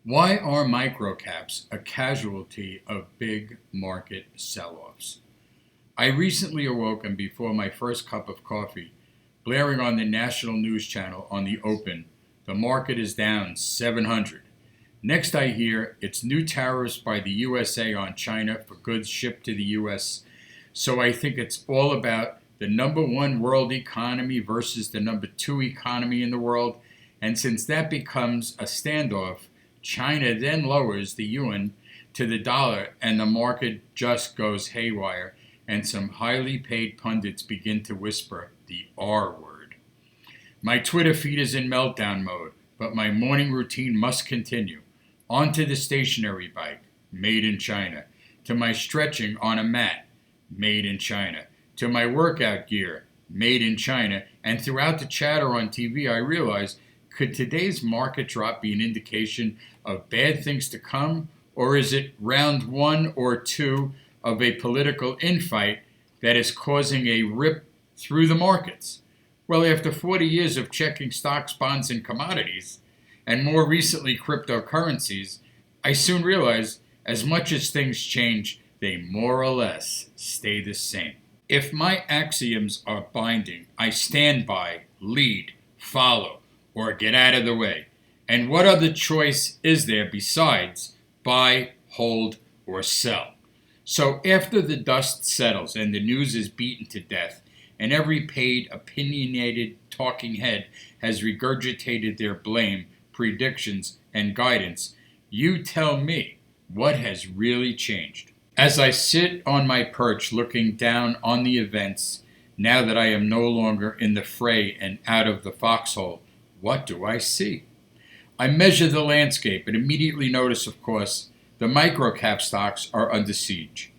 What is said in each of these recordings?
Why are microcaps a casualty of big market sell-offs? I recently awoke and before my first cup of coffee, blaring on the national news channel on the open, the market is down 700. Next I hear it's new tariffs by the USA on China for goods shipped to the US. So I think it's all about the number one world economy versus the number two economy in the world. And since that becomes a standoff, China then lowers the yuan to the dollar and the market just goes haywire, and some highly paid pundits begin to whisper the R word. My Twitter feed is in meltdown mode, but my morning routine must continue. Onto the stationary bike, made in China, to my stretching on a mat, made in China, to my workout gear, made in China, and throughout the chatter on TV I realized, could today's market drop be an indication of bad things to come, or is it round one or two of a political infight that is causing a rip through the markets? Well, after 40 years of checking stocks, bonds, and commodities, and more recently cryptocurrencies, I soon realized as much as things change, they more or less stay the same. If my axioms are binding, I stand by, lead, follow, or get out of the way. And what other choice is there besides buy, hold, or sell? So after the dust settles and the news is beaten to death, and every paid, opinionated talking head has regurgitated their blame, predictions, and guidance, you tell me what has really changed. As I sit on my perch looking down on the events, now that I am no longer in the fray and out of the foxhole, what do I see? I measure the landscape and immediately notice, of course, the microcap stocks are under siege.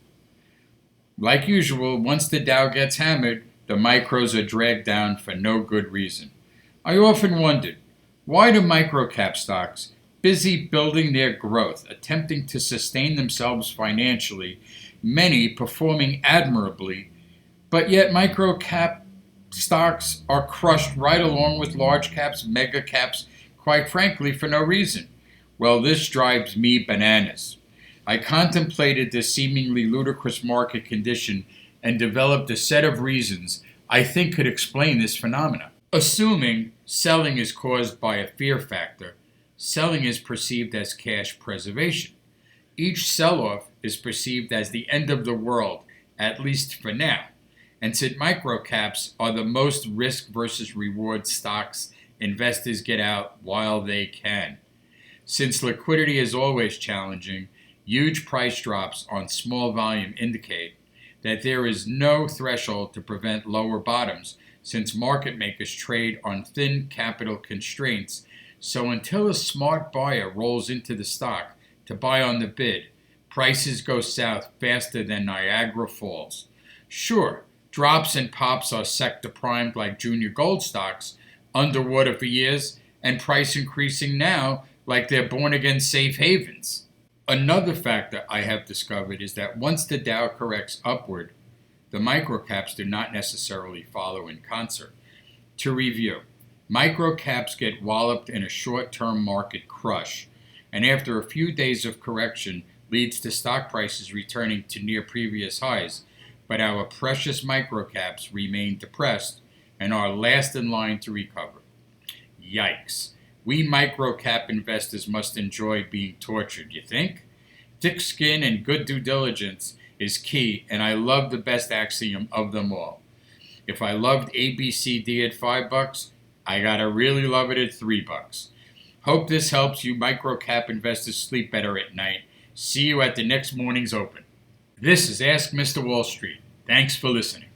Like usual, once the Dow gets hammered, the micros are dragged down for no good reason. I often wondered, why do microcap stocks, busy building their growth, attempting to sustain themselves financially, many performing admirably, but yet microcap stocks are crushed right along with large caps, mega caps, quite frankly, for no reason? Well, this drives me bananas. I contemplated this seemingly ludicrous market condition and developed a set of reasons I think could explain this phenomenon. Assuming selling is caused by a fear factor, selling is perceived as cash preservation. Each sell-off is perceived as the end of the world, at least for now. And since microcaps are the most risk versus reward stocks, investors get out while they can. Since liquidity is always challenging, huge price drops on small volume indicate that there is no threshold to prevent lower bottoms, since market makers trade on thin capital constraints. So until a smart buyer rolls into the stock to buy on the bid, prices go south faster than Niagara Falls. Sure, drops and pops are sector primed like junior gold stocks, underwater for years, and price increasing now like they're born again safe havens. Another factor I have discovered is that once the Dow corrects upward, the microcaps do not necessarily follow in concert. To review, microcaps get walloped in a short-term market crush, and after a few days of correction leads to stock prices returning to near previous highs, but our precious microcaps remain depressed and are last in line to recover. Yikes. We microcap investors must enjoy being tortured, you think? Thick skin and good due diligence is key, and I love the best axiom of them all. If I loved ABCD at $5, I gotta really love it at $3. Hope this helps you microcap investors sleep better at night. See you at the next morning's open. This is Ask Mr. Wall Street. Thanks for listening.